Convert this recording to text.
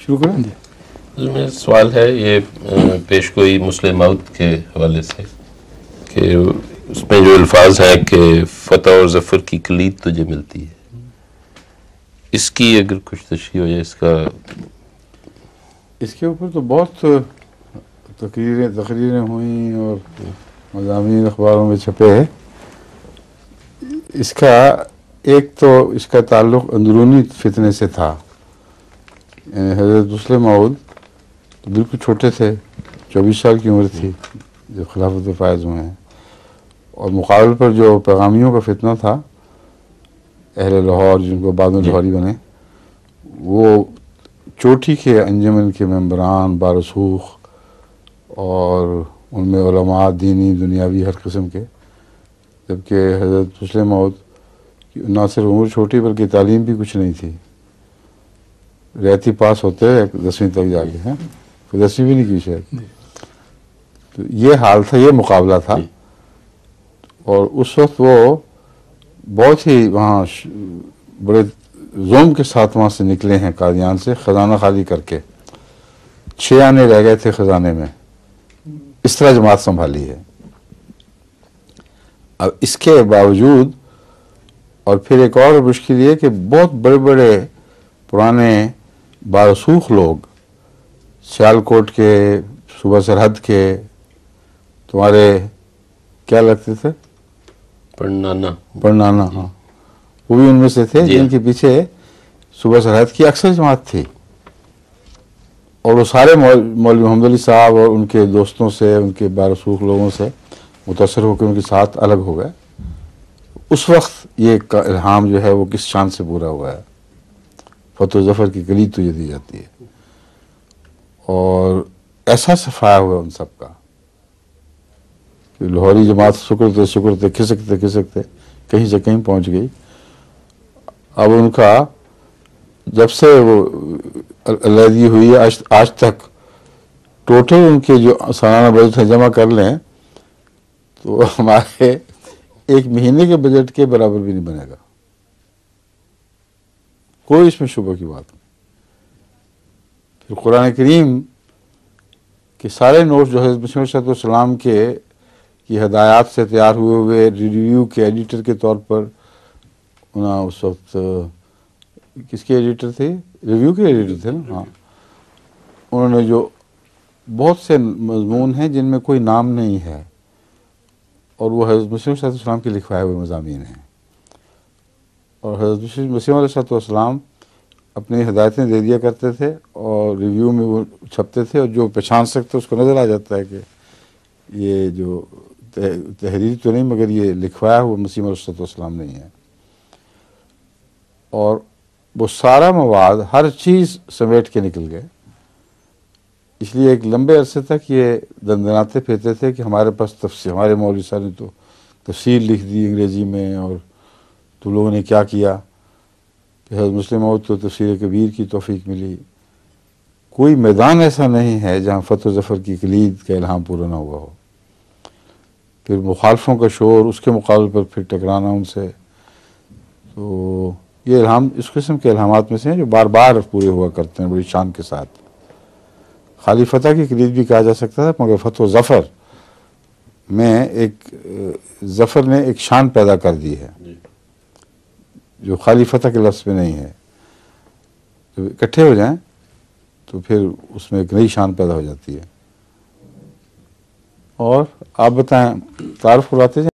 शुरू करें जी। मेरा सवाल है ये पेशगोई मुस्लिम मौद के हवाले से कि उसमें जो अल्फाज हैं कि फ़तह और ज़फ़र की कलीद तुझे मिलती है, इसकी अगर कुछ तशरीह हो जाए इसके ऊपर तो बहुत तकरीरें हुई और मज़ामीन अखबारों में छपे हैं। इसका एक तो इसका ताल्लुक़ अंदरूनी फितने से था। हज़रत मुस्लिम मौद तो बिल्कुल छोटे थे, 24 साल की उम्र थी जब खिलाफत फ़ायज़ हुए हैं, और मुकाबले पर जो पैगामियों का फितना था, अहले लाहौर जिनको बाद में लाहौरी बने, वो चोटी के अंजुमन के मेंबरान बारसूख और उनमें उलमा दीनी दुनियावी हर किस्म के, जबकि हज़रत मुस्लिम मौद की ना सिर्फ उम्र छोटी बल्कि तालीम भी कुछ नहीं थी। रियाती पास होते 10वीं तक जाके हैं, तो 10वीं भी नहीं की शायद। तो ये हाल था, ये मुकाबला था। और उस वक्त वो बहुत ही वहाँ बड़े जोम के साथ वहाँ से निकले हैं कादियान से, ख़जाना खाली करके। 6 आने रह गए थे ख़जाने में, इस तरह जमात संभाली है। अब इसके बावजूद और फिर एक और मुश्किल ये कि बहुत बड़े बड़े पुराने बारसूख लोग, सियालकोट के, सूबा सरहद के, तुम्हारे क्या लगते थे, पढ़नाना, हाँ, वो भी उनमें से थे जिनके पीछे सूबा सरहद की अक्सर जमात थी। और वो सारे मौलवी मोहम्मद अली साहब और उनके दोस्तों से, उनके बारसूख लोगों से मुतासर होकर उनके साथ अलग हो गए। उस वक्त ये इल्हाम जो है वो किस शान से पूरा हुआ है, फतह ज़फ़र की कलीद तुझे दी जाती है। और ऐसा सफाया हुआ उन सब का कि लाहौरी जमात शुक्रते खिसकते कहीं से कहीं पहुंच गई। अब उनका जब से वो अलहदी हुई है आज तक टोटल उनके जो सालाना बजट है जमा कर लें तो हमारे एक महीने के बजट के बराबर भी नहीं बनेगा। कोई इसमें शुबह की बात नहीं। फिर कुरान करीम के सारे नोट्स जो हज़रत मसीह सलाम के की हदायत से तैयार हुए रिव्यू के एडिटर के तौर पर, उस वक्त किसके एडिटर थे, रिव्यू के एडिटर थे ना, हाँ, उन्होंने जो बहुत से मजमून हैं जिनमें कोई नाम नहीं है और वो हज़रत मसीह के लिखवाए हुए मज़ामीन हैं। और हज़रत मसीह अपनी हिदायतें दे दिया करते थे और रिव्यू में वो छपते थे, और जो पहचान सकते उसको नज़र आ जाता है कि ये जो तहरीर तो नहीं मगर ये लिखवाया हुआ मसीह नहीं है। और वो सारा मवाद हर चीज़ समेट के निकल गए। इसलिए एक लंबे अरसे तक ये दंदनाते फिरते थे कि हमारे पास तफसीर, हमारे मौलवी साहब ने तो तफसीर लिख दी अंग्रेज़ी में और तुम लोगों ने क्या किया। हज़रत मुस्लिम मौद तो तफसीर कबीर की तौफीक मिली। कोई मैदान ऐसा नहीं है जहाँ फतह ज़फ़र की कलीद का इल्हाम पूरा ना हुआ हो। फिर मुखालफों का शोर, उसके मुकाबले पर फिर टकराना उनसे। तो ये इल्हाम इस किस्म के इल्हामात में से हैं जो बार बार पूरे हुआ करते हैं बड़ी शान के साथ। खाली फतह की कलीद भी कहा जा सकता था, मगर फतह ज़फ़र में एक ज़फ़र ने एक शान पैदा कर दी है जो खाली फतह के लफ्ज़ में नहीं है। तो इकट्ठे हो जाएं तो फिर उसमें एक नई शान पैदा हो जाती है। और आप बताएं, तारुफ बुलाते जाएं।